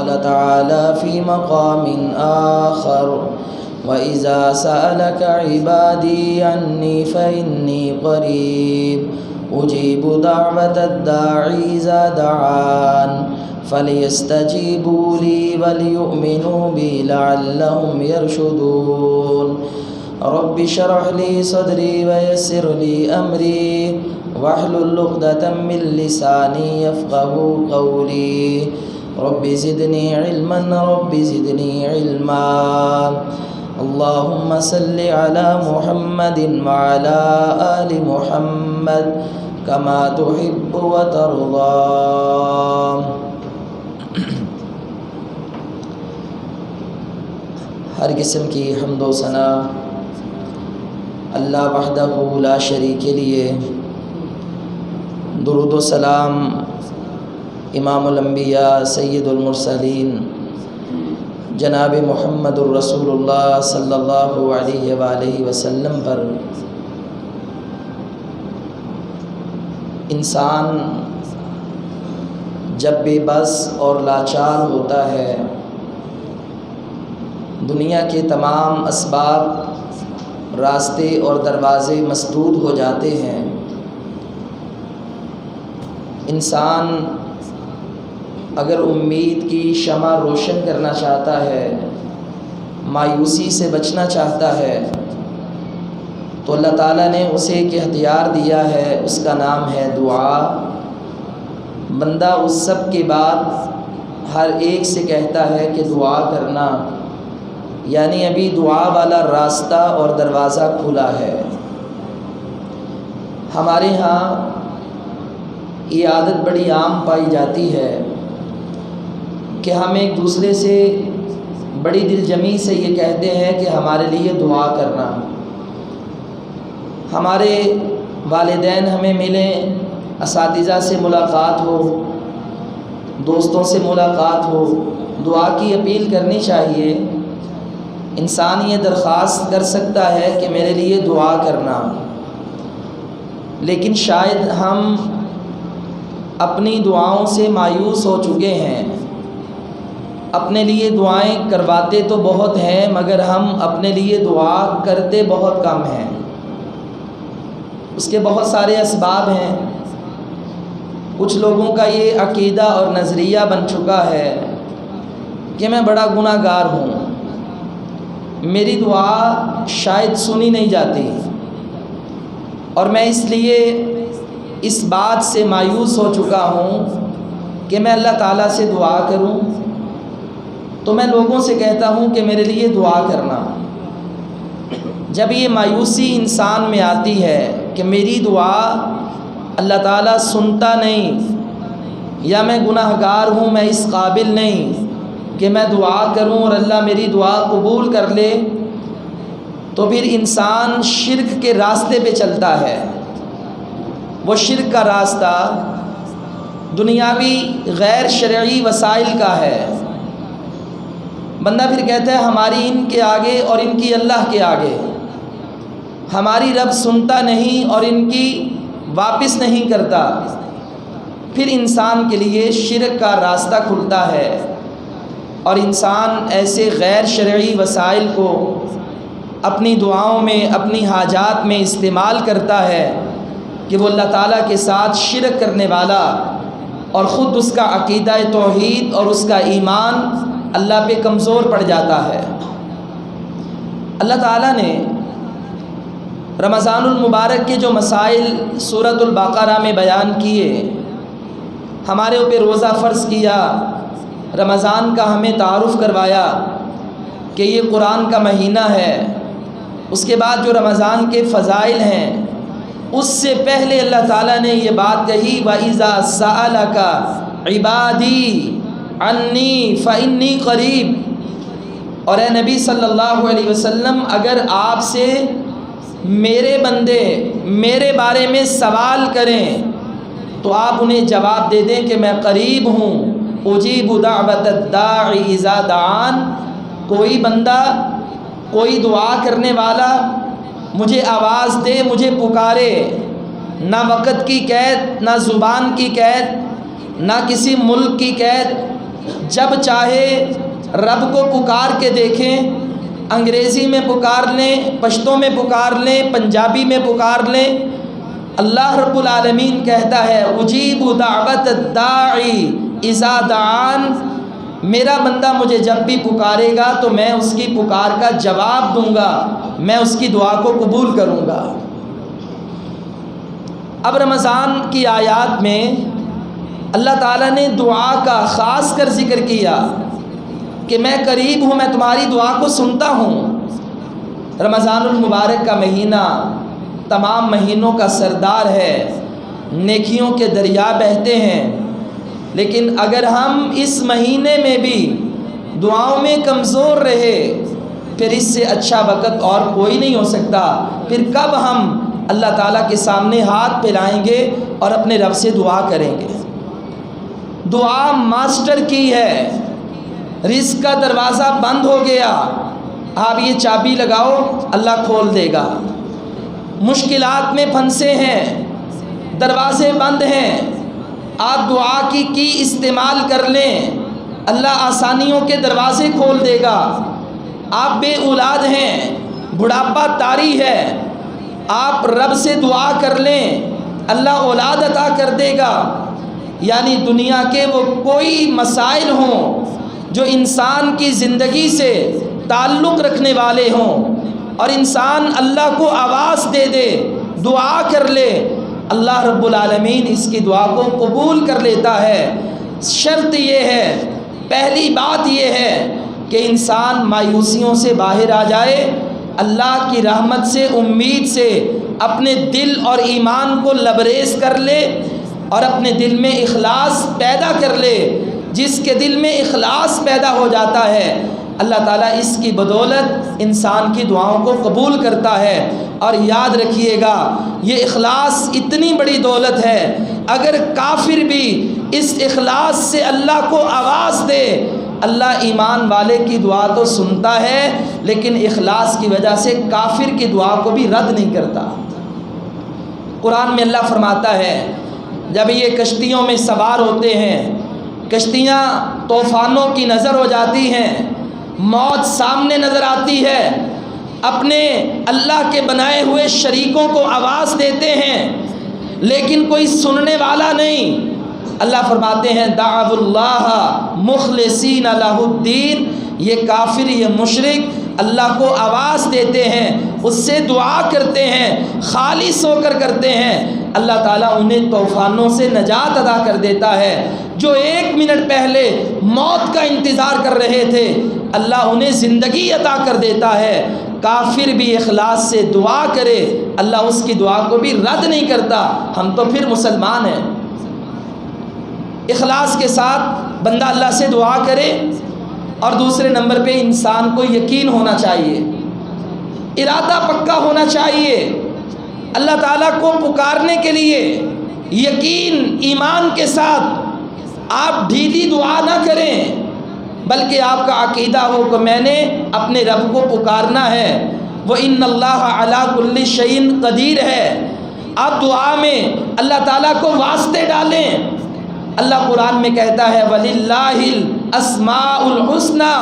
قال تعالى في مقام آخر وإذا سألك عبادي عني فإني قريب أجيب دعوة الداعي إذا دعان فليستجيبوا لي وليؤمنوا بي لعلهم يرشدون رب اشرح لي صدري ويسر لي أمري واحلل عقدة من لساني يفقهوا قولي رب زدني علما رب زدني علما اللهم صل على محمد وعلى آل محمد كما تحب وترضى۔ ہر قسم کی حمد و ثنا اللہ وحدہ لا شریک کے لیے، درود و سلام امام الانبیاء سید المرسلین جناب محمد الرسول اللہ صلی اللہ علیہ وآلہ وسلم پر۔ انسان جب بے بس اور لاچار ہوتا ہے، دنیا کے تمام اسباب، راستے اور دروازے مسدود ہو جاتے ہیں، انسان اگر امید کی شمع روشن کرنا چاہتا ہے، مایوسی سے بچنا چاہتا ہے، تو اللہ تعالیٰ نے اسے ایک اختیار دیا ہے، اس کا نام ہے دعا۔ بندہ اس سب کے بعد ہر ایک سے کہتا ہے کہ دعا کرنا، یعنی ابھی دعا والا راستہ اور دروازہ کھلا ہے۔ ہمارے ہاں یہ عادت بڑی عام پائی جاتی ہے کہ ہم ایک دوسرے سے بڑی دل جمی سے یہ کہتے ہیں کہ ہمارے لیے دعا کرنا۔ ہمارے والدین ہمیں ملیں، اساتذہ سے ملاقات ہو، دوستوں سے ملاقات ہو، دعا کی اپیل کرنی چاہیے۔ انسان یہ درخواست کر سکتا ہے کہ میرے لیے دعا کرنا، لیکن شاید ہم اپنی دعاؤں سے مایوس ہو چکے ہیں۔ اپنے لیے دعائیں کرواتے تو بہت ہیں، مگر ہم اپنے لیے دعا کرتے بہت کم ہیں۔ اس کے بہت سارے اسباب ہیں۔ کچھ لوگوں کا یہ عقیدہ اور نظریہ بن چکا ہے کہ میں بڑا گناہ گار ہوں، میری دعا شاید سنی نہیں جاتی، اور میں اس لیے اس بات سے مایوس ہو چکا ہوں کہ میں اللہ تعالیٰ سے دعا کروں تو میں لوگوں سے کہتا ہوں کہ میرے لیے دعا کرنا۔ جب یہ مایوسی انسان میں آتی ہے کہ میری دعا اللہ تعالیٰ سنتا نہیں، یا میں گناہ گار ہوں، میں اس قابل نہیں کہ میں دعا کروں اور اللہ میری دعا قبول کر لے، تو پھر انسان شرک کے راستے پہ چلتا ہے۔ وہ شرک کا راستہ دنیاوی غیر شرعی وسائل کا ہے۔ بندہ پھر کہتا ہے ہماری ان کے آگے اور ان کی اللہ کے آگے، ہماری رب سنتا نہیں اور ان کی واپس نہیں کرتا۔ پھر انسان کے لیے شرک کا راستہ کھلتا ہے، اور انسان ایسے غیر شرعی وسائل کو اپنی دعاؤں میں، اپنی حاجات میں استعمال کرتا ہے کہ وہ اللہ تعالیٰ کے ساتھ شرک کرنے والا، اور خود اس کا عقیدہ توحید اور اس کا ایمان اللہ پہ کمزور پڑ جاتا ہے۔ اللہ تعالیٰ نے رمضان المبارک کے جو مسائل سورۃ البقرہ میں بیان کیے، ہمارے اوپر روزہ فرض کیا، رمضان کا ہمیں تعارف کروایا کہ یہ قرآن کا مہینہ ہے، اس کے بعد جو رمضان کے فضائل ہیں، اس سے پہلے اللہ تعالیٰ نے یہ بات کہی وَإِذَا سَأَلَكَ عِبَادِي عَنِّي فَإِنِّي قَرِيب۔ اور اے نبی صلی اللہ علیہ وسلم، اگر آپ سے میرے بندے میرے بارے میں سوال کریں تو آپ انہیں جواب دے دیں کہ میں قریب ہوں، اجیب دعوت الداعی اذا دعان۔ کوئی بندہ، کوئی دعا کرنے والا مجھے آواز دے، مجھے پکارے، نہ وقت کی قید، نہ زبان کی قید، نہ کسی ملک کی قید، جب چاہے رب کو پکار کے دیکھیں، انگریزی میں پکار لیں، پشتو میں پکار لیں، پنجابی میں پکار لیں، اللہ رب العالمین کہتا ہے اجیب دعوت الداعی اذا دعان، میرا بندہ مجھے جب بھی پکارے گا تو میں اس کی پکار کا جواب دوں گا، میں اس کی دعا کو قبول کروں گا۔ اب رمضان کی آیات میں اللہ تعالیٰ نے دعا کا خاص کر ذکر کیا کہ میں قریب ہوں، میں تمہاری دعا کو سنتا ہوں۔ رمضان المبارک کا مہینہ تمام مہینوں کا سردار ہے، نیکیوں کے دریا بہتے ہیں، لیکن اگر ہم اس مہینے میں بھی دعاؤں میں کمزور رہے پھر اس سے اچھا وقت اور کوئی نہیں ہو سکتا۔ پھر کب ہم اللہ تعالیٰ کے سامنے ہاتھ پھیلائیں گے اور اپنے رب سے دعا کریں گے؟ دعا ماسٹر کی ہے۔ رزق کا دروازہ بند ہو گیا، آپ یہ چابی لگاؤ اللہ کھول دے گا۔ مشکلات میں پھنسے ہیں، دروازے بند ہیں، آپ دعا کی استعمال کر لیں، اللہ آسانیوں کے دروازے کھول دے گا۔ آپ بے اولاد ہیں، بڑھاپا طاری ہے، آپ رب سے دعا کر لیں، اللہ اولاد عطا کر دے گا۔ یعنی دنیا کے وہ کوئی مسائل ہوں جو انسان کی زندگی سے تعلق رکھنے والے ہوں اور انسان اللہ کو آواز دے دے، دعا کر لے، اللہ رب العالمین اس کی دعا کو قبول کر لیتا ہے۔ شرط یہ ہے، پہلی بات یہ ہے کہ انسان مایوسیوں سے باہر آ جائے، اللہ کی رحمت سے، امید سے اپنے دل اور ایمان کو لبریز کر لے اور اپنے دل میں اخلاص پیدا کر لے۔ جس کے دل میں اخلاص پیدا ہو جاتا ہے اللہ تعالیٰ اس کی بدولت انسان کی دعاؤں کو قبول کرتا ہے۔ اور یاد رکھیے گا یہ اخلاص اتنی بڑی دولت ہے، اگر کافر بھی اس اخلاص سے اللہ کو آواز دے، اللہ ایمان والے کی دعا تو سنتا ہے لیکن اخلاص کی وجہ سے کافر کی دعا کو بھی رد نہیں کرتا۔ قرآن میں اللہ فرماتا ہے جب یہ کشتیوں میں سوار ہوتے ہیں، کشتیاں طوفانوں کی نظر ہو جاتی ہیں، موت سامنے نظر آتی ہے، اپنے اللہ کے بنائے ہوئے شریکوں کو آواز دیتے ہیں لیکن کوئی سننے والا نہیں۔ اللہ فرماتے ہیں دعوا اللہ مخلصین لہ الدین، یہ کافر، یہ مشرک اللہ کو آواز دیتے ہیں، اس سے دعا کرتے ہیں، خالص ہو کر کرتے ہیں، اللہ تعالیٰ انہیں طوفانوں سے نجات عطا کر دیتا ہے۔ جو 1 منٹ پہلے موت کا انتظار کر رہے تھے اللہ انہیں زندگی عطا کر دیتا ہے۔ کافر بھی اخلاص سے دعا کرے اللہ اس کی دعا کو بھی رد نہیں کرتا۔ ہم تو پھر مسلمان ہیں۔ اخلاص کے ساتھ بندہ اللہ سے دعا کرے، اور دوسرے نمبر پہ انسان کو یقین ہونا چاہیے، ارادہ پکا ہونا چاہیے۔ اللہ تعالیٰ کو پکارنے کے لیے یقین ایمان کے ساتھ آپ ڈھیلی دعا نہ کریں، بلکہ آپ کا عقیدہ ہو کہ میں نے اپنے رب کو پکارنا ہے، وہ ان اللہ علی کل شیء قدیر ہے۔ آپ دعا میں اللہ تعالیٰ کو واسطے ڈالیں۔ اللہ قرآن میں کہتا ہے وَلِلَّهِ الْأَسْمَاءُ الْحُسْنَى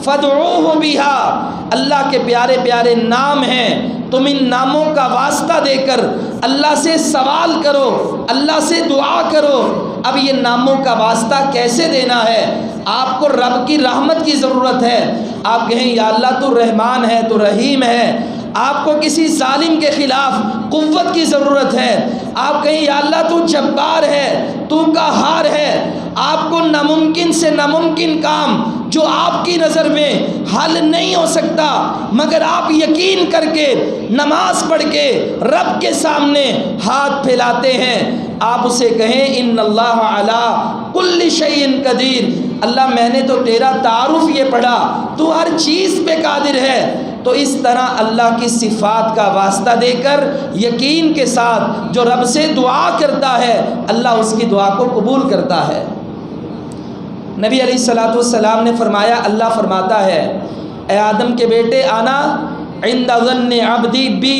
فَادْعُوهُ بِهَا، اللہ کے پیارے پیارے نام ہیں، تم ان ناموں کا واسطہ دے کر اللہ سے سوال کرو، اللہ سے دعا کرو۔ اب یہ ناموں کا واسطہ کیسے دینا ہے؟ آپ کو رب کی رحمت کی ضرورت ہے، آپ کہیں یا اللہ تو رحمان ہے، تو رحیم ہے۔ آپ کو کسی ظالم کے خلاف قوت کی ضرورت ہے، آپ کہیں یا اللہ تو جبار ہے، تو قہار ہے۔ آپ کو ناممکن سے ناممکن کام جو آپ کی نظر میں حل نہیں ہو سکتا، مگر آپ یقین کر کے نماز پڑھ کے رب کے سامنے ہاتھ پھیلاتے ہیں، آپ اسے کہیں ان اللہ علی کل شیء قدیر، اللہ میں نے تو تیرا تعارف یہ پڑھا، تو ہر چیز پہ قادر ہے۔ تو اس طرح اللہ کی صفات کا واسطہ دے کر یقین کے ساتھ جو رب سے دعا کرتا ہے اللہ اس کی دعا کو قبول کرتا ہے۔ نبی علیہ الصلوۃ والسلام نے فرمایا، اللہ فرماتا ہے اے آدم کے بیٹے آنا عند ظن عبدی بی،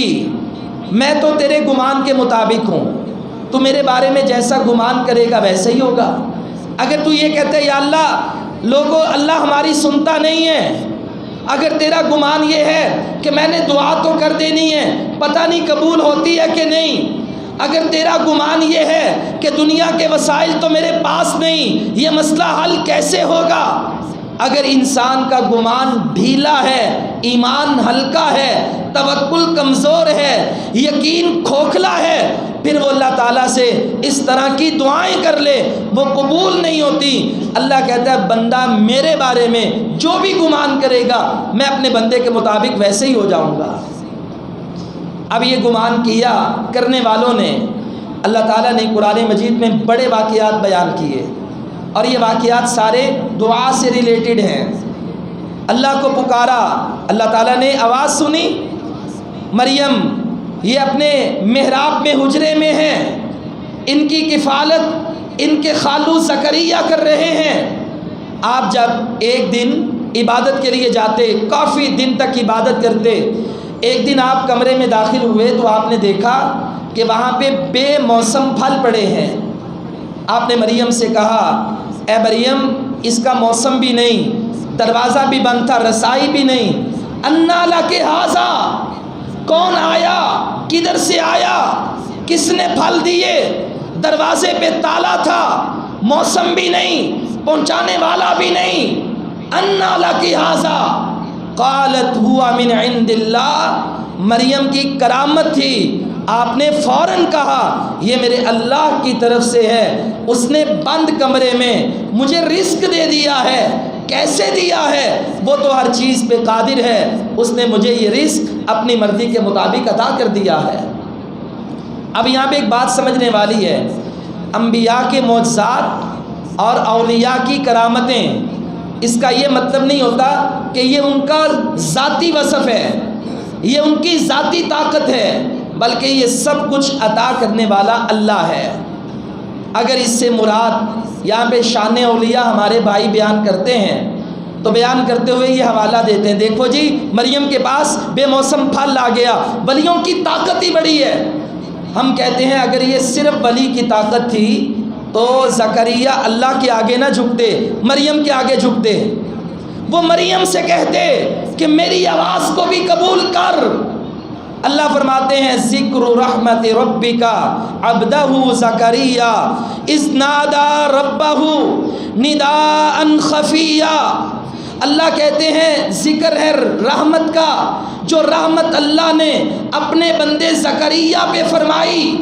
میں تو تیرے گمان کے مطابق ہوں، تو میرے بارے میں جیسا گمان کرے گا ویسا ہی ہوگا۔ اگر تو یہ کہتے یا اللہ لوگوں اللہ ہماری سنتا نہیں ہے۔ اگر تیرا گمان یہ ہے کہ میں نے دعا تو کر دینی ہے، پتہ نہیں قبول ہوتی ہے کہ نہیں، اگر تیرا گمان یہ ہے کہ دنیا کے وسائل تو میرے پاس نہیں، یہ مسئلہ حل کیسے ہوگا، اگر انسان کا گمان ڈھیلا ہے، ایمان ہلکا ہے، توکل کمزور ہے، یقین کھوکھلا ہے، پھر وہ اللہ تعالیٰ سے اس طرح کی دعائیں کر لے وہ قبول نہیں ہوتی۔ اللہ کہتا ہے بندہ میرے بارے میں جو بھی گمان کرے گا میں اپنے بندے کے مطابق ویسے ہی ہو جاؤں گا۔ اب یہ گمان کیا کرنے والوں نے اللہ تعالیٰ نے قرآن مجید میں بڑے واقعات بیان کیے، اور یہ واقعات سارے دعا سے ریلیٹڈ ہیں۔ اللہ کو پکارا، اللہ تعالیٰ نے آواز سنی، مریم یہ اپنے محراب میں حجرے میں ہیں، ان کی کفالت ان کے خالو زکریا کر رہے ہیں۔ آپ جب ایک دن عبادت کے لیے جاتے، کافی دن تک عبادت کرتے، ایک دن آپ کمرے میں داخل ہوئے تو آپ نے دیکھا کہ وہاں پہ بے موسم پھل پڑے ہیں۔ آپ نے مریم سے کہا اے مریم اس کا موسم بھی نہیں، دروازہ بھی بند تھا، رسائی بھی نہیں، انا لک ھذا، کون آیا، کدھر سے آیا، کس نے پھل دیے، دروازے پہ تالا تھا، موسم بھی نہیں، پہنچانے والا بھی نہیں، انا لک ھذا، قالت ہوا من عند اللہ، مریم کی کرامت تھی، آپ نے فوراً کہا یہ میرے اللہ کی طرف سے ہے، اس نے بند کمرے میں مجھے رزق دے دیا ہے، کیسے دیا ہے، وہ تو ہر چیز پہ قادر ہے، اس نے مجھے یہ رزق اپنی مرضی کے مطابق عطا کر دیا ہے۔ اب یہاں پہ ایک بات سمجھنے والی ہے، انبیاء کے معجزات اور اولیاء کی کرامتیں، اس کا یہ مطلب نہیں ہوتا کہ یہ ان کا ذاتی وصف ہے، یہ ان کی ذاتی طاقت ہے، بلکہ یہ سب کچھ عطا کرنے والا اللہ ہے۔ اگر اس سے مراد یہاں پہ شان اولیاء ہمارے بھائی بیان کرتے ہیں تو بیان کرتے ہوئے یہ حوالہ دیتے ہیں، دیکھو جی مریم کے پاس بے موسم پھل آ گیا، ولیوں کی طاقت ہی بڑی ہے۔ ہم کہتے ہیں اگر یہ صرف ولی کی طاقت تھی تو زکریا اللہ کے آگے نہ جھکتے، مریم کے آگے جھکتے، وہ مریم سے کہتے کہ میری آواز کو بھی قبول کر۔ اللہ فرماتے ہیں ذکر رحمت ربک عبدہ زکریا اذ نادى ربہ نداء خفیا، اللہ کہتے ہیں ذکر ہے رحمت کا جو رحمت اللہ نے اپنے بندے زکریا پہ فرمائی۔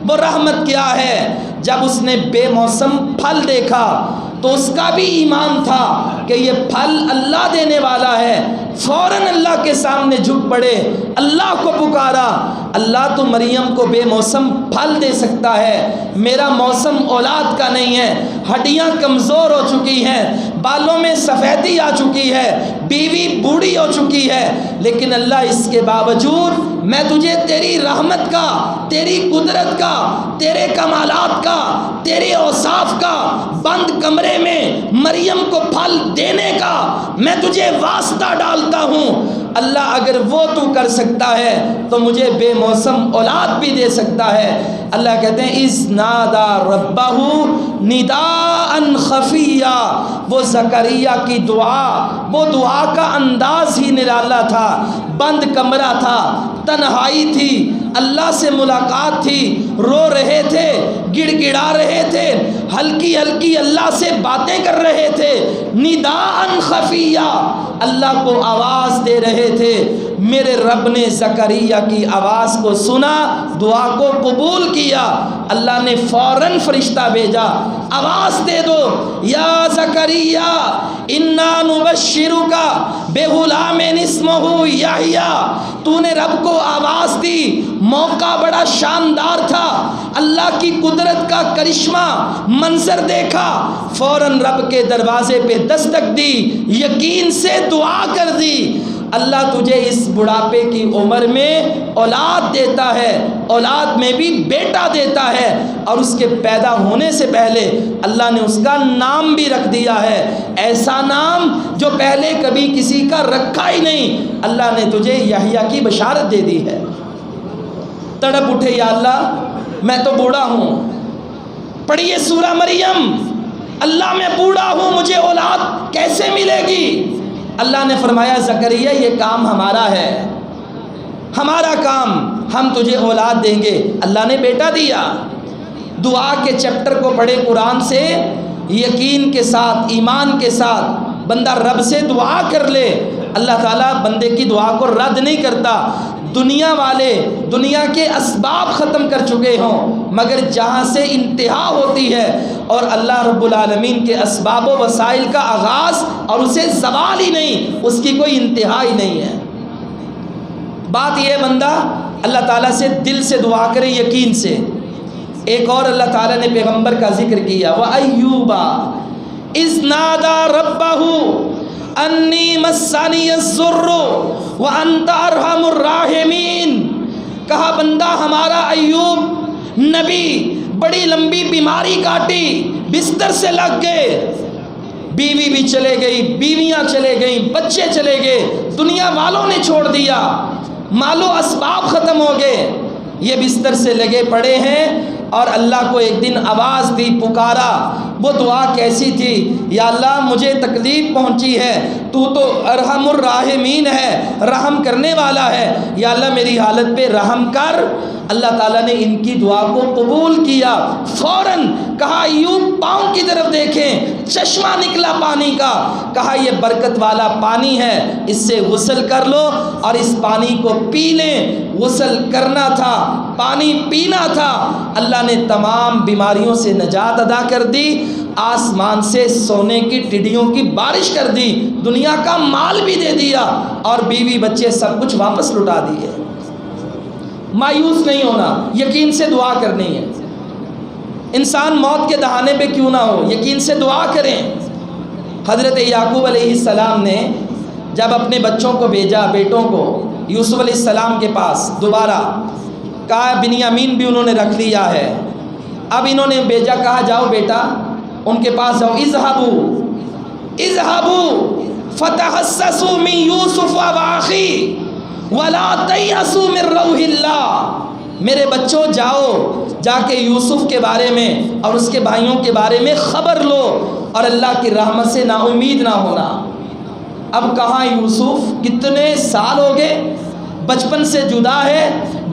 وہ رحمت کیا ہے؟ جب اس نے بے موسم پھل دیکھا تو اس کا بھی ایمان تھا کہ یہ پھل اللہ دینے والا ہے، فوراً اللہ کے سامنے جھک پڑے، اللہ کو پکارا، اللہ تو مریم کو بے موسم پھل دے سکتا ہے، میرا موسم اولاد کا نہیں ہے، ہڈیاں کمزور ہو چکی ہیں، بالوں میں سفیدی آ چکی ہے، بیوی بوڑھی ہو چکی ہے، لیکن اللہ اس کے باوجود میں تجھے تیری رحمت کا، تیری قدرت کا، تیرے کمالات کا، تیرے اوصاف کا، بند کمرے میں مریم کو پھل دینے کا میں تجھے واسطہ ڈالتا ہوں۔ اللہ اگر وہ تو کر سکتا ہے تو مجھے بے موسم اولاد بھی دے سکتا ہے۔ اللہ کہتے ہیں اذ نادى ربہ نداء خفیا، وہ زکریا کی دعا، وہ دعا کا انداز ہی نرالا تھا، بند کمرہ تھا، تنہائی تھی، اللہ سے ملاقات تھی، رو رہے تھے، گڑ گڑا رہے تھے، ہلکی ہلکی اللہ سے باتیں کر رہے تھے، نداء خفیا، اللہ کو آواز دے رہے تھے۔ میرے رب نے زکریا کی آواز کو سنا، دعا کو قبول کیا، اللہ نے فوراً فرشتہ بھیجا، آواز دے دو یا زکریا انا نبشرک بغلام اسمہ یحییٰ، تو نے رب کو آواز دی، موقع بڑا شاندار تھا، اللہ کی قدرت کا کرشمہ منظر دیکھا، فوراً رب کے دروازے پہ دستک دی، یقین سے دعا کر دی، اللہ تجھے اس بڑھاپے کی عمر میں اولاد دیتا ہے، اولاد میں بھی بیٹا دیتا ہے، اور اس کے پیدا ہونے سے پہلے اللہ نے اس کا نام بھی رکھ دیا ہے، ایسا نام جو پہلے کبھی کسی کا رکھا ہی نہیں، اللہ نے تجھے یحییٰ کی بشارت دے دی ہے۔ تڑپ اٹھے یا اللہ میں تو بوڑھا ہوں، پڑھیے سورہ مریم، اللہ میں بوڑھا ہوں، مجھے اولاد کیسے ملے گی؟ اللہ نے فرمایا زکریا یہ کام ہمارا ہے، ہمارا کام، ہم تجھے اولاد دیں گے۔ اللہ نے بیٹا دیا۔ دعا کے چیپٹر کو پڑھے قرآن سے، یقین کے ساتھ، ایمان کے ساتھ بندہ رب سے دعا کر لے، اللہ تعالیٰ بندے کی دعا کو رد نہیں کرتا۔ دنیا والے دنیا کے اسباب ختم کر چکے ہوں، مگر جہاں سے انتہا ہوتی ہے اور اللہ رب العالمین کے اسباب و وسائل کا آغاز اور اسے زوال ہی نہیں، اس کی کوئی انتہا ہی نہیں ہے۔ بات یہ بندہ اللہ تعالیٰ سے دل سے دعا کرے، یقین سے۔ ایک اور اللہ تعالیٰ نے پیغمبر کا ذکر کیا، وَأَيُّوبَ إِذْ نَادَى رَبَّهُ أَنِّي مَسَّنِيَ الضُّرُّ وَأَنْتَ أَرْحَمُ الرَّاحِمِينَ۔ کہا بندہ ہمارا ایوب نبی بڑی لمبی بیماری کاٹی، بستر سے لگ گئے، بیوی بھی چلے گئی، بیویاں چلے گئیں، بچے چلے گئے، دنیا والوں نے چھوڑ دیا، مال و اسباب ختم ہو گئے، یہ بستر سے لگے پڑے ہیں۔ اور اللہ کو ایک دن آواز دی، پکارا۔ وہ دعا کیسی تھی؟ یا اللہ مجھے تکلیف پہنچی ہے، تو ارحم الراحمین ہے، رحم کرنے والا ہے، یا اللہ میری حالت پہ رحم کر۔ اللہ تعالیٰ نے ان کی دعا کو قبول کیا۔ فوراً کہا ایوب پاؤں کی طرف دیکھیں، چشمہ نکلا پانی کا، کہا یہ برکت والا پانی ہے، اس سے غسل کر لو اور اس پانی کو پی لیں۔ غسل کرنا تھا، پانی پینا تھا، اللہ نے تمام بیماریوں سے نجات عطا کر دی، آسمان سے سونے کی ٹڈیوں کی بارش کر دی، دنیا کا مال بھی دے دیا اور بیوی بچے سب کچھ واپس لٹا دیے۔ مایوس نہیں ہونا، یقین سے دعا کرنی ہے۔ انسان موت کے دہانے پہ کیوں نہ ہو، یقین سے دعا کریں۔ حضرت یعقوب علیہ السلام نے جب اپنے بچوں کو بھیجا، بیٹوں کو یوسف علیہ السلام کے پاس، دوبارہ کہا بنیامین بھی انہوں نے رکھ لیا ہے، اب انہوں نے بھیجا، کہا جاؤ بیٹا ان کے پاس جاؤ، اذهبوا فتحسسوا من یوسف واخیہ ولا تیأسوا من روح اللہ۔ میرے بچوں جاؤ، جا کے یوسف کے بارے میں اور اس کے بھائیوں کے بارے میں خبر لو اور اللہ کی رحمت سے نا امید نہ ہونا۔ اب کہاں یوسف، کتنے سال ہو گئے، بچپن سے جدا ہے،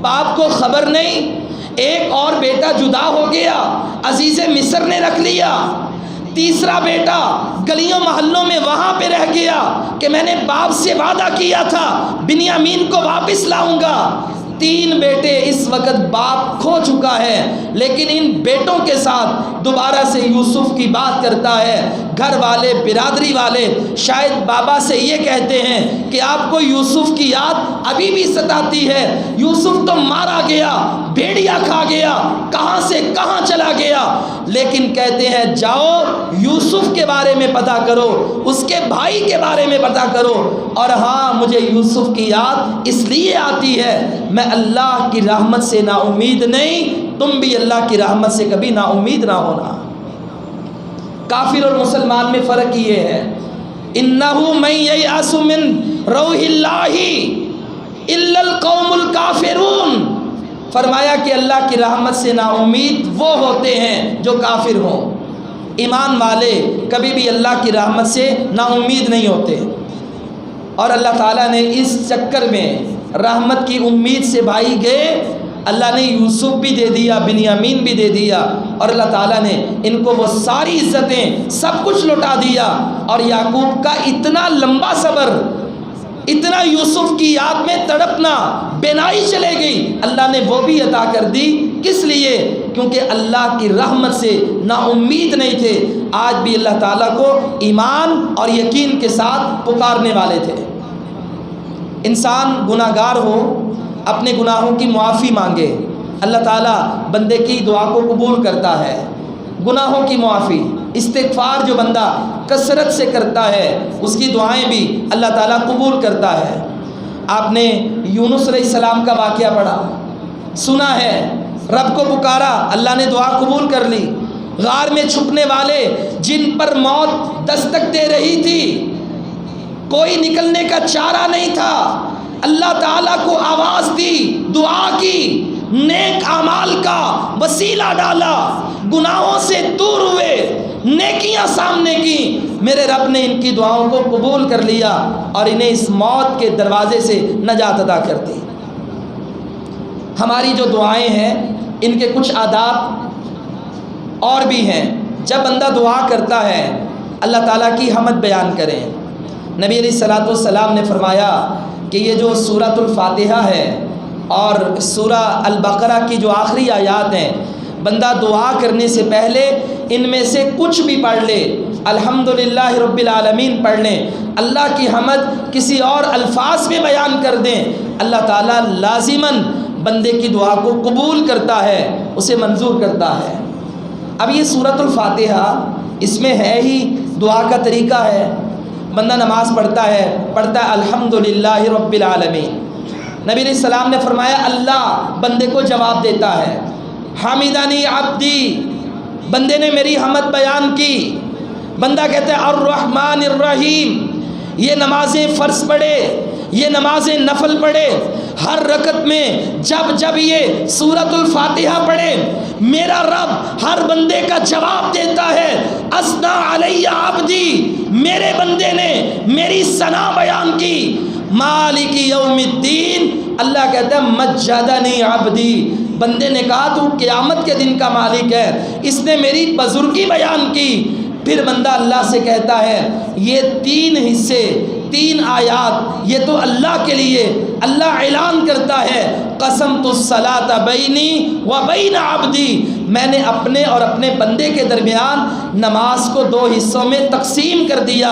باپ کو خبر نہیں، ایک اور بیٹا جدا ہو گیا، عزیز مصر نے رکھ لیا، تیسرا بیٹا گلیوں محلوں میں وہاں پہ رہ گیا کہ میں نے باپ سے وعدہ کیا تھا بنیامین کو واپس لاؤں گا۔ 3 بیٹے اس وقت باپ کھو چکا ہے، لیکن ان بیٹوں کے ساتھ دوبارہ سے یوسف کی بات کرتا ہے۔ گھر والے، برادری والے شاید بابا سے یہ کہتے ہیں کہ آپ کو یوسف کی یاد ابھی بھی ستاتی ہے، یوسف تو مارا گیا، بھیڑیا کھا گیا، کہاں سے کہاں چلا گیا، لیکن کہتے ہیں جاؤ یوسف کے بارے میں پتہ کرو، اس کے بھائی کے بارے میں پتہ کرو۔ اور ہاں مجھے یوسف کی یاد اس لیے آتی ہے، میں اللہ کی رحمت سے نا امید نہیں، تم بھی اللہ کی رحمت سے کبھی نا امید نہ ہونا۔ کافر اور مسلمان میں فرق یہ ہے، انہو من ییأس من روح اللہ الا القوم الکافرون۔ فرمایا کہ اللہ کی رحمت سے نا امید وہ ہوتے ہیں جو کافر ہوں، ایمان والے کبھی بھی اللہ کی رحمت سے نا امید نہیں ہوتے۔ اور اللہ تعالیٰ نے اس چکر میں رحمت کی امید سے بھائی گئے، اللہ نے یوسف بھی دے دیا، بنیامین بھی دے دیا، اور اللہ تعالیٰ نے ان کو وہ ساری عزتیں سب کچھ لوٹا دیا۔ اور یعقوب کا اتنا لمبا صبر، اتنا یوسف کی یاد میں تڑپنا، بینائی چلے گئی، اللہ نے وہ بھی عطا کر دی۔ کس لیے؟ کیونکہ اللہ کی رحمت سے نا امید نہیں تھے، آج بھی اللہ تعالیٰ کو ایمان اور یقین کے ساتھ پکارنے والے تھے۔ انسان گناہ گار ہو، اپنے گناہوں کی معافی مانگے، اللہ تعالیٰ بندے کی دعا کو قبول کرتا ہے۔ گناہوں کی معافی، استغفار جو بندہ کثرت سے کرتا ہے اس کی دعائیں بھی اللہ تعالیٰ قبول کرتا ہے۔ آپ نے یونس علیہ السلام کا واقعہ پڑھا، سنا ہے، رب کو پکارا، اللہ نے دعا قبول کر لی۔ غار میں چھپنے والے جن پر موت دستک دے رہی تھی، کوئی نکلنے کا چارہ نہیں تھا، اللہ تعالیٰ کو آواز دی، دعا کی، نیک اعمال کا وسیلہ ڈالا، گناہوں سے دور ہوئے، نیکیاں سامنے کی، میرے رب نے ان کی دعاؤں کو قبول کر لیا اور انہیں اس موت کے دروازے سے نجات عطا کر دی۔ ہماری جو دعائیں ہیں ان کے کچھ آداب اور بھی ہیں۔ جب بندہ دعا کرتا ہے اللہ تعالیٰ کی حمد بیان کریں۔ نبی علیہ الصلوۃ والسلام نے فرمایا کہ یہ جو سورۃ الفاتحہ ہے اور سورہ البقرہ کی جو آخری آیات ہیں، بندہ دعا کرنے سے پہلے ان میں سے کچھ بھی پڑھ لے، الحمدللہ رب العالمین پڑھ لیں، اللہ کی حمد کسی اور الفاظ میں بیان کر دیں، اللہ تعالیٰ لازماً بندے کی دعا کو قبول کرتا ہے، اسے منظور کرتا ہے۔ اب یہ سورۃ الفاتحہ اس میں ہے ہی دعا کا طریقہ ہے۔ بندہ نماز پڑھتا ہے الحمدللہ رب العالمین، نبی علیہ السلام نے فرمایا اللہ بندے کو جواب دیتا ہے، حمدنی عبدی، بندے نے میری حمد بیان کی۔ بندہ کہتا ہے الرحمن الرحیم، یہ نمازیں فرض پڑھے، یہ نمازیں نفل پڑھے، ہر رکعت میں جب یہ سورۃ الفاتحہ پڑھے میرا رب ہر بندے کا جواب دیتا ہے، اثنا علی عبدی، میرے بندے نے میری ثنا بیان کی۔ مالک یوم الدین، اللہ کہتا ہے مجدنی عبدی، بندے نے کہا تو قیامت کے دن کا مالک ہے، اس نے میری بزرگی بیان کی۔ پھر بندہ اللہ سے کہتا ہے یہ 3 حصے، 3 آیات یہ تو اللہ کے لیے، اللہ اعلان کرتا ہے قسمت الصلاۃ بینی و بین عبدی، میں نے اپنے اور اپنے بندے کے درمیان نماز کو 2 حصوں میں تقسیم کر دیا،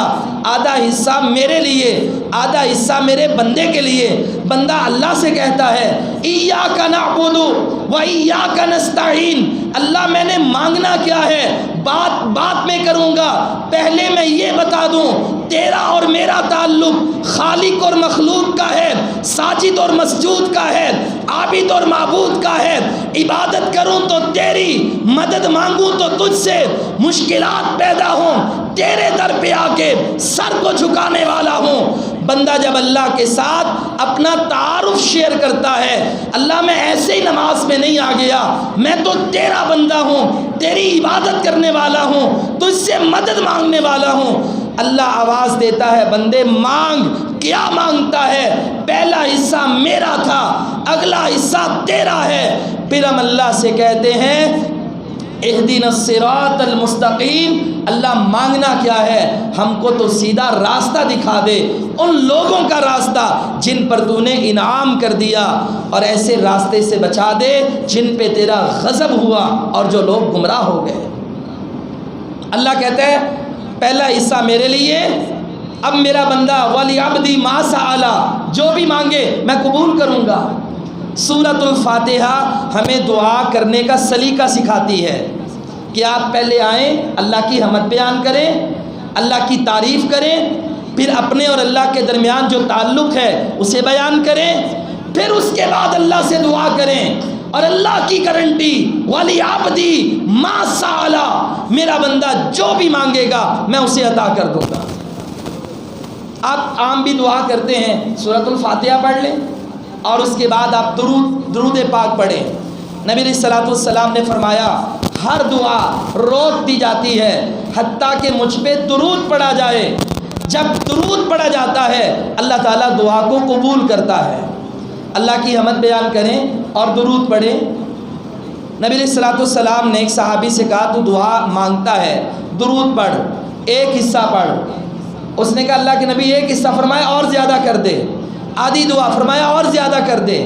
آدھا حصہ میرے لیے، آدھا حصہ میرے بندے کے لیے۔ بندہ اللہ سے کہتا ہے ایاک نعبد و ایاک نستعین، اللہ میں نے مانگنا کیا ہے بات میں کروں گا، پہلے میں یہ بتا دوں تیرا اور میرا تعلق خالق اور مخلوق کا ہے، ساجد اور مسجود کا ہے، عابد اور معبود کا ہے۔ عبادت کروں تو تیری، مدد مانگوں تو تجھ سے، مشکلات پیدا ہوں تیرے در پہ آ کے سر کو جھکانے والا ہوں۔ بندہ جب اللہ کے ساتھ اپنا تعارف شیئر کرتا ہے، اللہ میں ایسے ہی نماز میں نہیں آ گیا، میں تو تیرا بندہ ہوں، تیری عبادت کرنے والا ہوں، تجھ سے مدد مانگنے والا ہوں، اللہ آواز دیتا ہے بندے مانگ۔ کیا مانگتا ہے؟ پہلا حصہ میرا تھا، اگلا حصہ تیرا ہے۔ پھر ہم اللہ سے کہتے ہیں اہدنا الصراط المستقیم، اللہ مانگنا کیا ہے؟ ہم کو تو سیدھا راستہ دکھا دے، ان لوگوں کا راستہ جن پر تو نے انعام کر دیا، اور ایسے راستے سے بچا دے جن پہ تیرا غضب ہوا اور جو لوگ گمراہ ہو گئے۔ اللہ کہتا ہے پہلا حصہ میرے لیے، اب میرا بندہ وَلِعَبْدِ مَا سَأَلَ، جو بھی مانگے میں قبول کروں گا۔ سورۃ الفاتحہ ہمیں دعا کرنے کا سلیقہ سکھاتی ہے کہ آپ پہلے آئیں، اللہ کی حمد بیان کریں، اللہ کی تعریف کریں، پھر اپنے اور اللہ کے درمیان جو تعلق ہے اسے بیان کریں، پھر اس کے بعد اللہ سے دعا کریں، اور اللہ کی گارنٹی وَلِعَبْدِ مَا سَأَلَ، میرا بندہ جو بھی مانگے گا میں اسے عطا کر دوں گا۔ آپ عام بھی دعا کرتے ہیں، سورۃ الفاتحہ پڑھ لیں اور اس کے بعد آپ درود پاک پڑھیں۔ نبی علیہ الصلوۃ والسلام نے فرمایا ہر دعا روک دی جاتی ہے حتیٰ کہ مجھ پہ درود پڑھا جائے۔ جب درود پڑھا جاتا ہے اللہ تعالیٰ دعا کو قبول کرتا ہے۔ اللہ کی حمد بیان کریں اور درود پڑھیں۔ نبی علیہ الصلوۃ والسلام نے ایک صحابی سے کہا تو دعا مانگتا ہے، درود پڑھ، ایک حصہ پڑھ۔ اس نے کہا اللہ کے نبی ایک حصہ، فرمایا اور زیادہ کر دے، آدھی دعا، فرمایا اور زیادہ کر دے،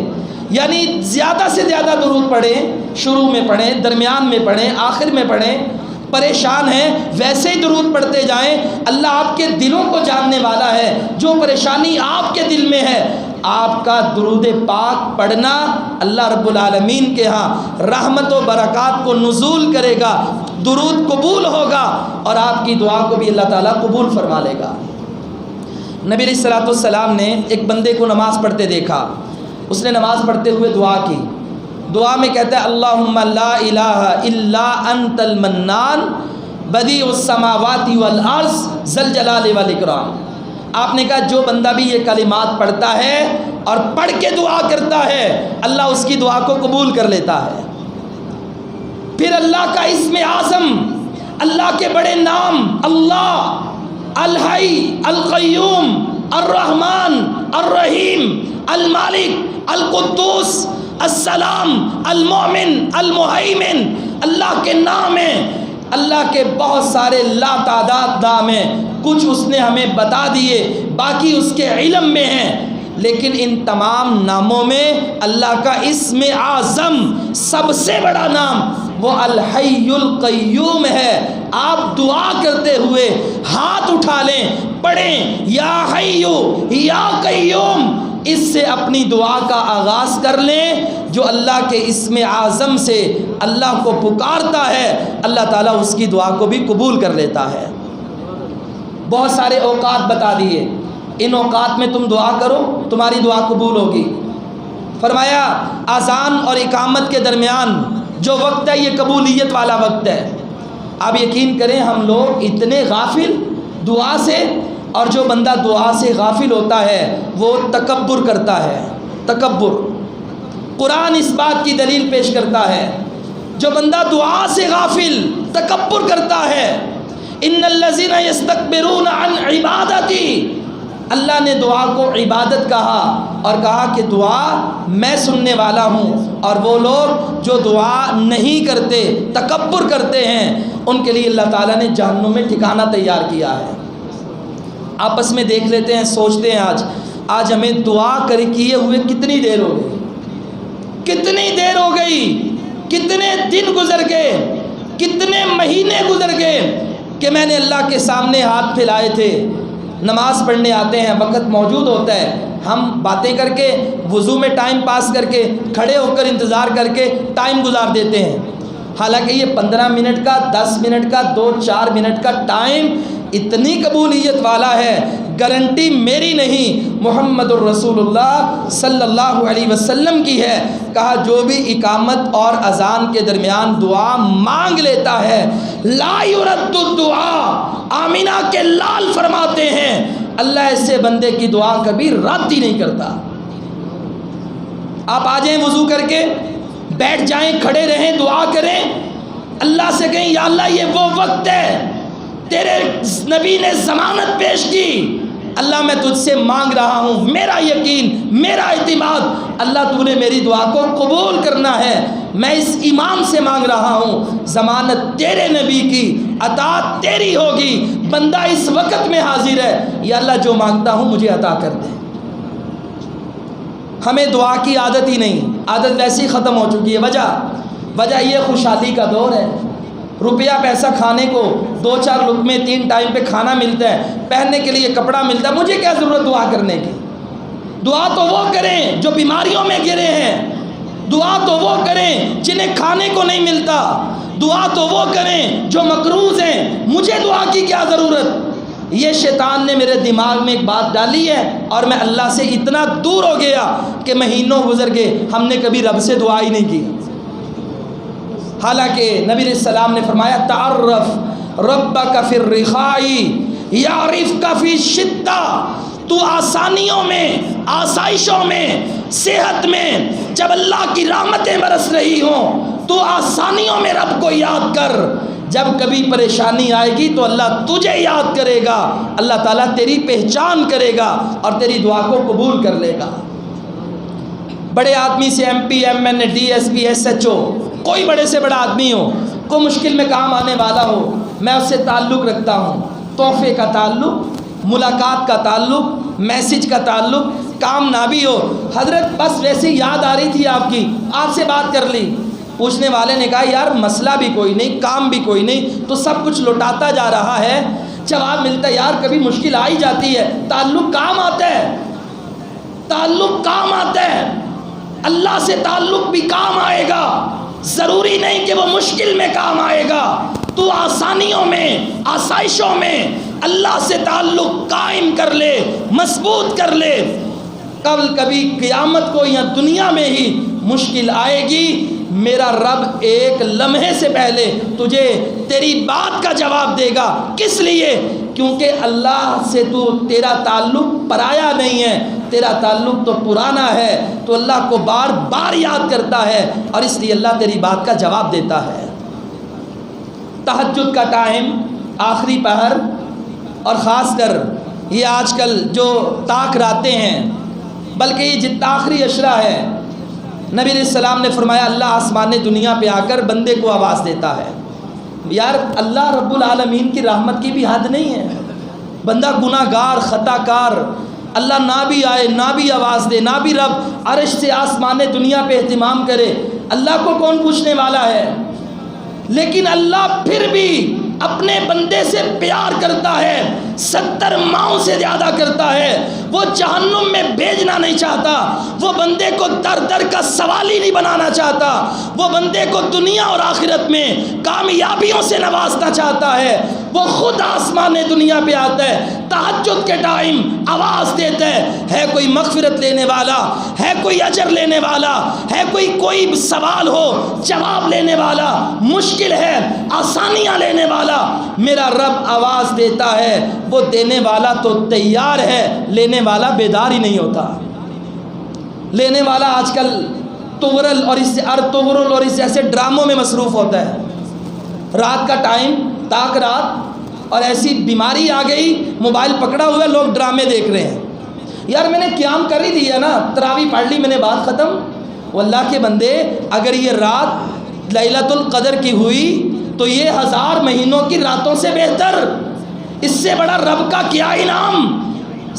یعنی زیادہ سے زیادہ درود پڑھیں، شروع میں پڑھیں، درمیان میں پڑھیں، آخر میں پڑھیں۔ پریشان ہیں ویسے ہی درود پڑھتے جائیں، اللہ آپ کے دلوں کو جاننے والا ہے، جو پریشانی آپ کے دل میں ہے آپ کا درود پاک پڑھنا اللہ رب العالمین کے ہاں رحمت و برکات کو نزول کرے گا، درود قبول ہوگا اور آپ کی دعا کو بھی اللہ تعالیٰ قبول فرما لے گا۔ نبی علیہ الصلوۃ والسلام نے ایک بندے کو نماز پڑھتے دیکھا، اس نے نماز پڑھتے ہوئے دعا کی، دعا میں کہتا ہے اللہم لا الہ الا انت المنان بدیع السماوات والارض ذی الجلال والاکرام۔ آپ نے کہا جو بندہ بھی یہ کلمات پڑھتا ہے اور پڑھ کے دعا کرتا ہے اللہ اس کی دعا کو قبول کر لیتا ہے۔ اللہ کا اسم اعظم، اللہ کے بڑے نام، اللہ الحی القیوم الرحمن الرحیم المالک القدوس السلام المؤمن المہیمن، اللہ کے نام ہیں، اللہ کے بہت سارے لا تعداد نام ہیں، کچھ اس نے ہمیں بتا دیے، باقی اس کے علم میں ہیں، لیکن ان تمام ناموں میں اللہ کا اسم اعظم سب سے بڑا نام وہ الحی القیوم ہے۔ آپ دعا کرتے ہوئے ہاتھ اٹھا لیں، پڑھیں یا حی یا قیوم، اس سے اپنی دعا کا آغاز کر لیں۔ جو اللہ کے اسم اعظم سے اللہ کو پکارتا ہے، اللہ تعالیٰ اس کی دعا کو بھی قبول کر لیتا ہے۔ بہت سارے اوقات بتا دیے، ان اوقات میں تم دعا کرو، تمہاری دعا قبول ہوگی۔ فرمایا اذان اور اقامت کے درمیان جو وقت ہے یہ قبولیت والا وقت ہے۔ آپ یقین کریں ہم لوگ اتنے غافل دعا سے، اور جو بندہ دعا سے غافل ہوتا ہے وہ تکبر کرتا ہے۔ تکبر، قرآن اس بات کی دلیل پیش کرتا ہے، جو بندہ دعا سے غافل تکبر کرتا ہے، ان الذین یستکبرون عن عبادتی، اللہ نے دعا کو عبادت کہا اور کہا کہ دعا میں سننے والا ہوں، اور وہ لوگ جو دعا نہیں کرتے تکبر کرتے ہیں ان کے لیے اللہ تعالیٰ نے جہنم میں ٹھکانہ تیار کیا ہے۔ آپس میں دیکھ لیتے ہیں، سوچتے ہیں آج ہمیں دعا کیے ہوئے کتنی دیر ہو گئی، کتنی دیر ہو گئی، کتنے دن گزر گئے، کتنے مہینے گزر گئے کہ میں نے اللہ کے سامنے ہاتھ پھیلائے تھے۔ نماز پڑھنے آتے ہیں، وقت موجود ہوتا ہے، ہم باتیں کر کے وضو میں ٹائم پاس کر کے کھڑے ہو کر انتظار کر کے ٹائم گزار دیتے ہیں، حالانکہ یہ 15 منٹ کا، 10 منٹ کا، 2-4 منٹ کا ٹائم اتنی قبولیت والا ہے، گارنٹی میری نہیں، محمد الرسول اللہ صلی اللہ علیہ وسلم کی ہے۔ کہا جو بھی اقامت اور اذان کے درمیان دعا مانگ لیتا ہے، لا یرد الدعا، آمینہ کے لال فرماتے ہیں اللہ ایسے بندے کی دعا کبھی رد ہی نہیں کرتا۔ آپ آ جائیں وضو کر کے، بیٹھ جائیں، کھڑے رہیں، دعا کریں، اللہ سے کہیں یا اللہ یہ وہ وقت ہے تیرے نبی نے ضمانت پیش کی، اللہ میں تجھ سے مانگ رہا ہوں، میرا یقین، میرا اعتماد، اللہ تو نے میری دعا کو قبول کرنا ہے، میں اس امام سے مانگ رہا ہوں، ضمانت تیرے نبی کی، اطاعت تیری ہوگی، بندہ اس وقت میں حاضر ہے، یا اللہ جو مانگتا ہوں مجھے عطا کر دے۔ ہمیں دعا کی عادت ہی نہیں، عادت ویسی ختم ہو چکی ہے۔ وجہ یہ خوشحالی کا دور ہے، روپیہ پیسہ کھانے کو 2-4 لقمے 3 ٹائم پہ کھانا ملتا ہے، پہننے کے لیے کپڑا ملتا ہے، مجھے کیا ضرورت دعا کرنے کی؟ دعا تو وہ کریں جو بیماریوں میں گرے ہیں، دعا تو وہ کریں جنہیں کھانے کو نہیں ملتا، دعا تو وہ کریں جو مقروض ہیں، مجھے دعا کی کیا ضرورت؟ یہ شیطان نے میرے دماغ میں ایک بات ڈالی ہے، اور میں اللہ سے اتنا دور ہو گیا کہ مہینوں گزر گئے ہم نے کبھی رب سے دعا ہی نہیں کی۔ حالانکہ نبی علیہ السلام نے فرمایا تعرف ربک فی الرخاء یعرفک فی الشدہ، تو آسانیوں میں، آسائشوں میں، صحت میں جب اللہ کی رحمتیں برس رہی ہوں تو آسانیوں میں رب کو یاد کر، جب کبھی پریشانی آئے گی تو اللہ تجھے یاد کرے گا، اللہ تعالیٰ تیری پہچان کرے گا اور تیری دعا کو قبول کر لے گا۔ بڑے آدمی سے MP MN DSP SHO کوئی بڑے سے بڑا آدمی ہو، کوئی مشکل میں کام آنے والا ہو، میں اس سے تعلق رکھتا ہوں، تحفے کا تعلق، ملاقات کا تعلق، میسج کا تعلق، کام نہ بھی ہو، حضرت بس ویسے یاد آ رہی تھی آپ کی، آپ سے بات کر لی۔ پوچھنے والے نے کہا یار مسئلہ بھی کوئی نہیں، کام بھی کوئی نہیں، تو سب کچھ لوٹاتا جا رہا ہے۔ جواب ملتا ہے یار کبھی مشکل آ ہی جاتی ہے، تعلق کام آتا ہے، تعلق کام آتا ہے، اللہ سے تعلق بھی کام آئے گا، ضروری نہیں کہ وہ مشکل میں کام آئے گا۔ تو آسانیوں میں، آسائشوں میں اللہ سے تعلق قائم کر لے، مضبوط کر لے، کبھی قیامت کو یا دنیا میں ہی مشکل آئے گی، میرا رب ایک لمحے سے پہلے تجھے تیری بات کا جواب دے گا۔ کس لیے؟ کیونکہ اللہ سے تیرا تعلق پرایا نہیں ہے، تیرا تعلق تو پرانا ہے، تو اللہ کو بار بار یاد کرتا ہے، اور اس لیے اللہ تیری بات کا جواب دیتا ہے۔ تہجد کا ٹائم، آخری پہر، اور خاص کر یہ آج کل جو طاق راتیں ہیں، بلکہ یہ جتنا آخری عشرہ ہے، نبی علیہ السلام نے فرمایا اللہ آسمان دنیا پہ آ کر بندے کو آواز دیتا ہے۔ یار اللہ رب العالمین کی رحمت کی بھی حد نہیں ہے، بندہ گناہ گار، خطا کار، اللہ نہ بھی آئے، نہ بھی آواز دے، نہ بھی رب عرش سے آسمان دنیا پہ اہتمام کرے، اللہ کو کون پوچھنے والا ہے؟ لیکن اللہ پھر بھی اپنے بندے سے پیار کرتا ہے، 70 ماؤں سے زیادہ کرتا ہے۔ وہ جہنم میں بھیجنا نہیں چاہتا، وہ بندے کو در در کا سوالی نہیں بنانا چاہتا، وہ بندے کو دنیا اور آخرت میں کامیابیوں سے نوازنا چاہتا ہے۔ وہ خود آسمان دنیا پہ آتا ہے، تہجد کے ٹائم آواز دیتا ہے کوئی مغفرت لینے والا، ہے کوئی اجر لینے والا، ہے کوئی سوال ہو جواب لینے والا، مشکل ہے آسانیاں لینے والا، میرا رب آواز دیتا ہے۔ وہ دینے والا تو تیار ہے، لینے والا بیدار ہی نہیں ہوتا۔ لینے والا آج کل تغرل اور اس سے ارطغرل اور اس سے ایسے ڈراموں میں مصروف ہوتا ہے۔ رات کا ٹائم، طاق رات، اور ایسی بیماری آ گئی، موبائل پکڑا ہوا ہے، لوگ ڈرامے دیکھ رہے ہیں۔ یار میں نے قیام کر ہی دیا نا، تراویح پڑھ لی، میں نے بات ختم۔ واللہ کے بندے، اگر یہ رات لیلۃ القدر کی ہوئی تو یہ 1000 مہینوں کی راتوں سے بہتر، اس سے بڑا رب کا کیا انعام۔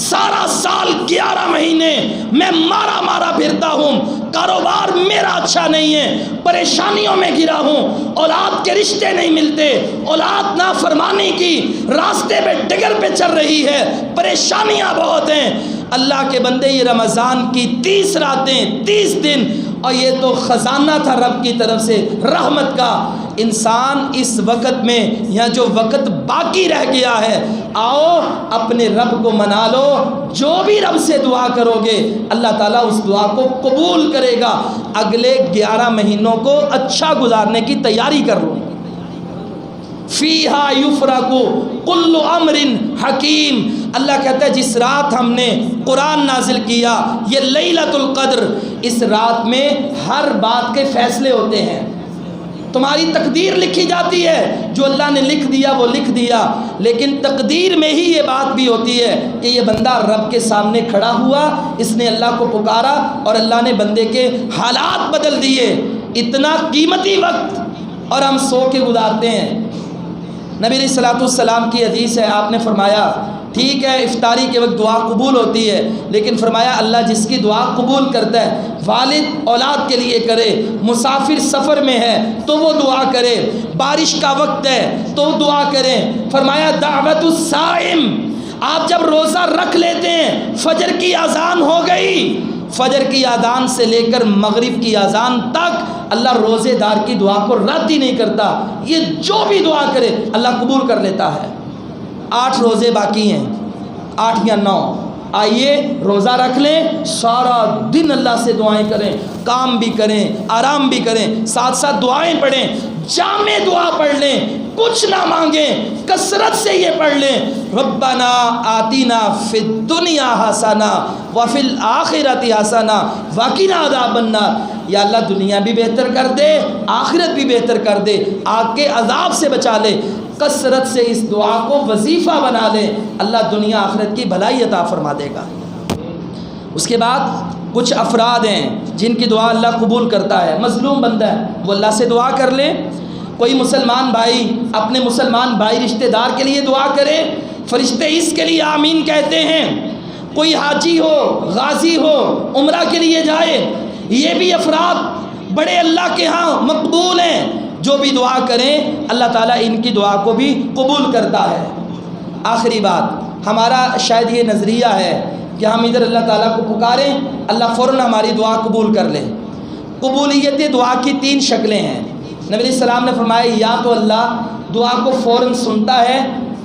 سارا سال 11 مہینے میں مارا پھرتا ہوں، کاروبار میرا اچھا نہیں ہے، پریشانیوں میں گرا ہوں، اولاد کے رشتے نہیں ملتے، اولاد نافرمانی کی راستے پہ ڈگر پہ چل رہی ہے، پریشانیاں بہت ہیں۔ اللہ کے بندے، یہ رمضان کی 30 راتیں، 30 دن، اور یہ تو خزانہ تھا رب کی طرف سے رحمت کا۔ انسان اس وقت میں یا جو وقت باقی رہ گیا ہے، آؤ اپنے رب کو منا لو۔ جو بھی رب سے دعا کرو گے اللہ تعالیٰ اس دعا کو قبول کرے گا۔ اگلے 11 مہینوں کو اچھا گزارنے کی تیاری کر لو۔ فیہا یفرق کل امر حکیم، اللہ کہتا ہے جس رات ہم نے قرآن نازل کیا، یہ لیلۃ القدر، اس رات میں ہر بات کے فیصلے ہوتے ہیں، تمہاری تقدیر لکھی جاتی ہے، جو اللہ نے لکھ دیا وہ لکھ دیا۔ لیکن تقدیر میں ہی یہ بات بھی ہوتی ہے کہ یہ بندہ رب کے سامنے کھڑا ہوا، اس نے اللہ کو پکارا اور اللہ نے بندے کے حالات بدل دیے۔ اتنا قیمتی وقت اور ہم سو کے گزارتے ہیں۔ نبی علیہ السلام کی حدیث ہے، آپ نے فرمایا ٹھیک ہے افطاری کے وقت دعا قبول ہوتی ہے، لیکن فرمایا اللہ جس کی دعا قبول کرتا ہے، والد اولاد کے لیے کرے، مسافر سفر میں ہے تو وہ دعا کرے، بارش کا وقت ہے تو دعا کریں۔ فرمایا دعوت الصائم، آپ جب روزہ رکھ لیتے ہیں، فجر کی اذان ہو گئی، فجر کی اذان سے لے کر مغرب کی اذان تک اللہ روزے دار کی دعا کو رد ہی نہیں کرتا۔ یہ جو بھی دعا کرے اللہ قبول کر لیتا ہے۔ 8 روزے باقی ہیں، 8 یا 9، آئیے روزہ رکھ لیں، سارا دن اللہ سے دعائیں کریں، کام بھی کریں، آرام بھی کریں، ساتھ ساتھ دعائیں پڑھیں، جامع دعا پڑھ لیں، کچھ نہ مانگیں، کثرت سے یہ پڑھ لیں، ربنا آتینا فی الدنیا حسنہ وفی الآخرۃ حسنہ وقنا عذاب النار۔ یا اللہ دنیا بھی بہتر کر دے، آخرت بھی بہتر کر دے، آگ کے عذاب سے بچا لے۔ کثرت سے اس دعا کو وظیفہ بنا لیں، اللہ دنیا آخرت کی بھلائی عطا فرما دے گا۔ اس کے بعد کچھ افراد ہیں جن کی دعا اللہ قبول کرتا ہے۔ مظلوم بندہ ہے، وہ اللہ سے دعا کر لے۔ کوئی مسلمان بھائی اپنے مسلمان بھائی رشتہ دار کے لیے دعا کرے، فرشتے اس کے لیے آمین کہتے ہیں۔ کوئی حاجی ہو، غازی ہو، عمرہ کے لیے جائے، یہ بھی افراد بڑے اللہ کے ہاں مقبول ہیں۔ جو بھی دعا کریں اللہ تعالیٰ ان کی دعا کو بھی قبول کرتا ہے۔ آخری بات، ہمارا شاید یہ نظریہ ہے کہ ہم ادھر اللہ تعالیٰ کو پکاریں، اللہ فوراً ہماری دعا قبول کر لے۔ قبولیت دعا کی 3 شکلیں ہیں۔ نبی علیہ السلام نے فرمایا یا تو اللہ دعا کو فوراً سنتا ہے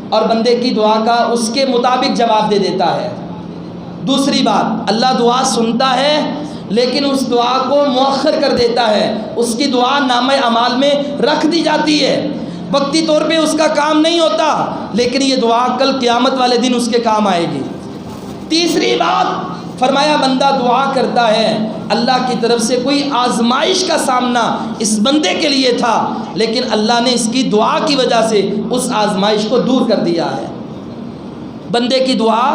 اور بندے کی دعا کا اس کے مطابق جواب دے دیتا ہے۔ دوسری بات، اللہ دعا سنتا ہے لیکن اس دعا کو مؤخر کر دیتا ہے، اس کی دعا نامہ اعمال میں رکھ دی جاتی ہے، وقتی طور پہ اس کا کام نہیں ہوتا، لیکن یہ دعا کل قیامت والے دن اس کے کام آئے گی۔ تیسری بات، فرمایا بندہ دعا کرتا ہے، اللہ کی طرف سے کوئی آزمائش کا سامنا اس بندے کے لیے تھا، لیکن اللہ نے اس کی دعا کی وجہ سے اس آزمائش کو دور کر دیا ہے۔ بندے کی دعا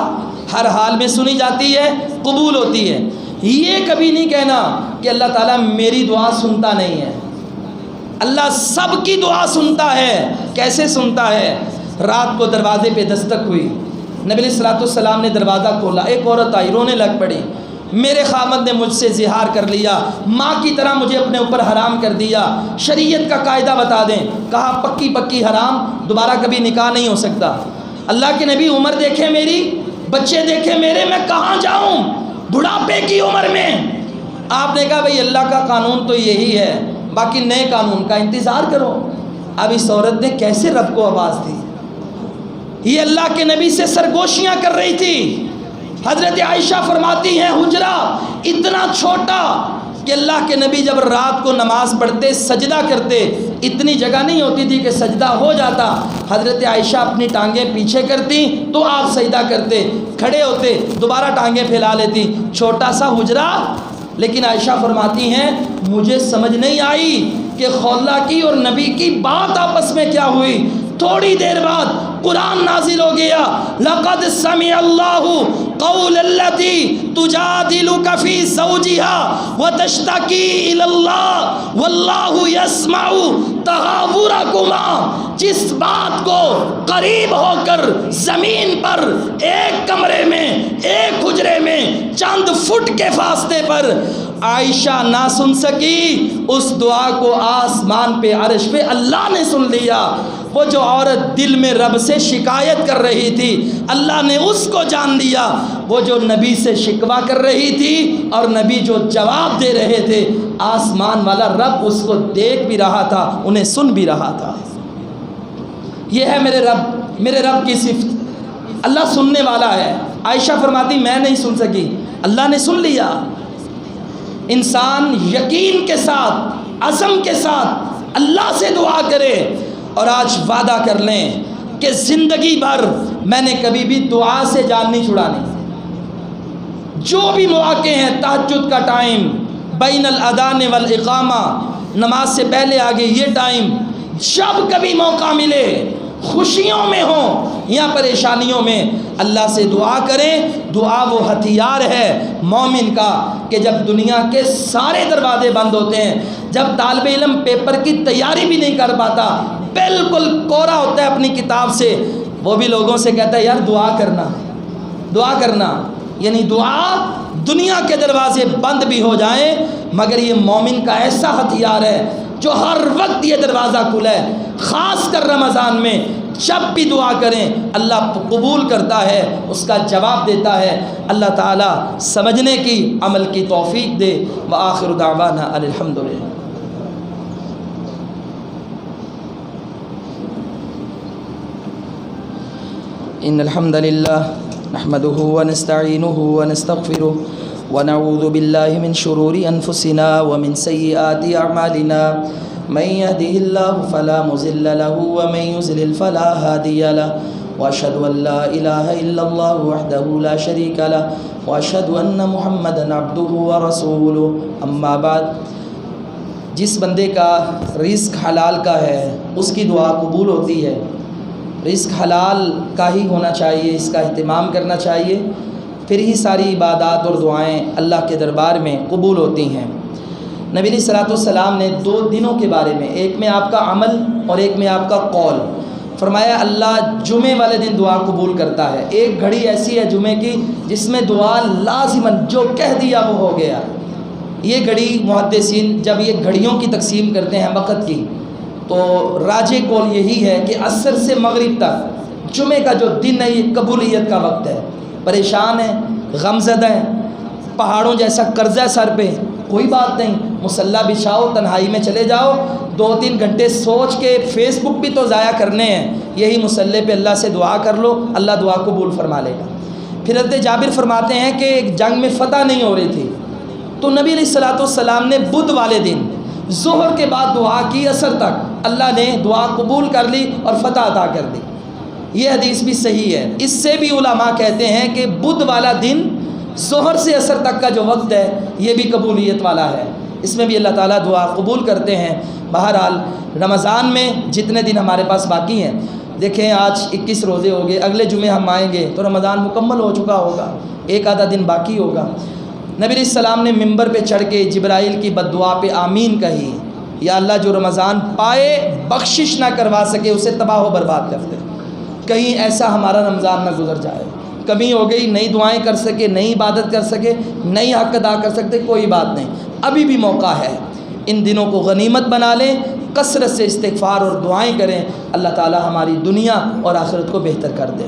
ہر حال میں سنی جاتی ہے، قبول ہوتی ہے۔ یہ کبھی نہیں کہنا کہ اللہ تعالیٰ میری دعا سنتا نہیں ہے۔ اللہ سب کی دعا سنتا ہے۔ کیسے سنتا ہے؟ رات کو دروازے پہ دستک ہوئی، نبی علیہ الصلوۃ والسلام نے دروازہ کھولا، ایک عورت آئی، رونے لگ پڑی، میرے خاوند نے مجھ سے زہار کر لیا، ماں کی طرح مجھے اپنے اوپر حرام کر دیا، شریعت کا قاعدہ بتا دیں۔ کہا پکی پکی حرام، دوبارہ کبھی نکاح نہیں ہو سکتا۔ اللہ کے نبی عمر دیکھے میری، بچے دیکھے میرے، میں کہاں جاؤں بڑھاپے کی عمر میں؟ آپ نے کہا بھئی اللہ کا قانون تو یہی ہے، باقی نئے قانون کا انتظار کرو۔ اب اس عورت نے کیسے رب کو آواز دی؟ یہ اللہ کے نبی سے سرگوشیاں کر رہی تھی۔ حضرت عائشہ فرماتی ہیں حجرہ اتنا چھوٹا کہ اللہ کے نبی جب رات کو نماز پڑھتے سجدہ کرتے، اتنی جگہ نہیں ہوتی تھی کہ سجدہ ہو جاتا، حضرت عائشہ اپنی ٹانگیں پیچھے کرتی تو آپ سجدہ کرتے، کھڑے ہوتے دوبارہ ٹانگیں پھیلا لیتی، چھوٹا سا حجرہ۔ لیکن عائشہ فرماتی ہیں مجھے سمجھ نہیں آئی کہ خولہ کی اور نبی کی بات آپس میں کیا ہوئی۔ تھوڑی دیر بعد قرآن نازل ہو گیا، لقد سمع اللہ قول التی تجادلک فی زوجها وتشتکی الی اللہ واللہ یسمع تحاورکما۔ جس بات کو قریب ہو کر زمین پر ایک کمرے میں ایک حجرے میں چند فٹ کے فاصلے پر عائشہ نہ سن سکی، اس دعا کو آسمان پہ عرش پہ اللہ نے سن لیا۔ وہ جو عورت دل میں رب سے شکایت کر رہی تھی اللہ نے اس کو جان لیا، وہ جو نبی سے شکوہ کر رہی تھی اور نبی جو جواب دے رہے تھے، آسمان والا رب اس کو دیکھ بھی رہا تھا، انہیں سن بھی رہا تھا۔ یہ ہے میرے رب کی صفت، اللہ سننے والا ہے۔ عائشہ فرماتی میں نہیں سن سکی، اللہ نے سن لیا۔ انسان یقین کے ساتھ، عزم کے ساتھ اللہ سے دعا کرے، اور آج وعدہ کر لیں کہ زندگی بھر میں نے کبھی بھی دعا سے جان نہیں چھڑانی۔ جو بھی مواقع ہیں، تہجد کا ٹائم، بین الاذان والاقامہ، نماز سے پہلے آگے یہ ٹائم، جب کبھی موقع ملے، خوشیوں میں ہوں یا پریشانیوں میں، اللہ سے دعا کریں۔ دعا وہ ہتھیار ہے مومن کا کہ جب دنیا کے سارے دروازے بند ہوتے ہیں، جب طالب علم پیپر کی تیاری بھی نہیں کر پاتا، بالکل کورا ہوتا ہے اپنی کتاب سے، وہ بھی لوگوں سے کہتا ہے یار دعا کرنا، یعنی دعا دنیا کے دروازے بند بھی ہو جائیں مگر یہ مومن کا ایسا ہتھیار ہے جو ہر وقت یہ دروازہ کھلا ہے۔ خاص کر رمضان میں جب بھی دعا کریں اللہ قبول کرتا ہے، اس کا جواب دیتا ہے۔ اللہ تعالیٰ سمجھنے کی، عمل کی توفیق دے۔ وآخر دعوانا الحمدللہ۔ ان الحمد للہ نحمده ونستعینه ونستغفره ونعوذ باللہ من شرور انفسنا ومن سیئات اعمالنا، من يهده الله فلا مضل له ومن يضلل فلا هادي له، واشهد ان لا اله الا الله وحده لا شريك له، واشهد ان محمدا عبده ورسوله۔ اما بعد، جس بندے کا رزق حلال کا ہے اس کی دعا قبول ہوتی ہے۔ رزق حلال کا ہی ہونا چاہیے، اس کا اہتمام کرنا چاہیے، پھر ہی ساری عبادات اور دعائیں اللہ کے دربار میں قبول ہوتی ہیں۔ نبی علیہ الصلوۃ والسلام نے 2 دنوں کے بارے میں، ایک میں آپ کا عمل اور ایک میں آپ کا قول، فرمایا اللہ جمعے والے دن دعا قبول کرتا ہے۔ ایک گھڑی ایسی ہے جمعے کی جس میں دعا لازماً جو کہہ دیا وہ ہو گیا۔ یہ گھڑی محدثین جب یہ گھڑیوں کی تقسیم کرتے ہیں وقت کی، تو راجے قول یہی ہے کہ عصر سے مغرب تک جمعے کا جو دن ہے یہ قبولیت کا وقت ہے۔ پریشان ہے، غمزدہ ہے، پہاڑوں جیسا قرضہ سر پہ، کوئی بات نہیں، مصلی بچھاؤ، تنہائی میں چلے جاؤ، 2-3 گھنٹے سوچ کے فیس بک بھی تو ضائع کرنے ہیں، یہی مصلی پہ اللہ سے دعا کر لو، اللہ دعا قبول فرما لے گا۔ پھر حضرت جابر فرماتے ہیں کہ ایک جنگ میں فتح نہیں ہو رہی تھی، تو نبی علیہ الصلوۃ والسلام نے بدھ والے دن ظہر کے بعد دعا کی، عصر تک اللہ نے دعا قبول کر لی اور فتح عطا کر دی۔ یہ حدیث بھی صحیح ہے۔ اس سے بھی علماء کہتے ہیں کہ بدھ والا دن ظہر سے عصر تک کا جو وقت ہے یہ بھی قبولیت والا ہے، اس میں بھی اللہ تعالیٰ دعا قبول کرتے ہیں۔ بہرحال رمضان میں جتنے دن ہمارے پاس باقی ہیں، دیکھیں آج 21 روزے ہو گئے، اگلے جمعے ہم آئیں گے تو رمضان مکمل ہو چکا ہوگا، ایک آدھا دن باقی ہوگا۔ نبی علیہ السلام نے ممبر پہ چڑھ کے جبرائیل کی بد دعا پہ آمین کہی، یا اللہ جو رمضان پائے بخشش نہ کروا سکے اسے تباہ و برباد کر دے، کہیں ایسا ہمارا رمضان نہ گزر جائے۔ کمی ہو گئی، نئی دعائیں کر سکے، نئی عبادت کر سکے، نئی حق ادا کر سکتے، کوئی بات نہیں، ابھی بھی موقع ہے، ان دنوں کو غنیمت بنا لیں، کثرت سے استغفار اور دعائیں کریں، اللہ تعالی ہماری دنیا اور آخرت کو بہتر کر دے۔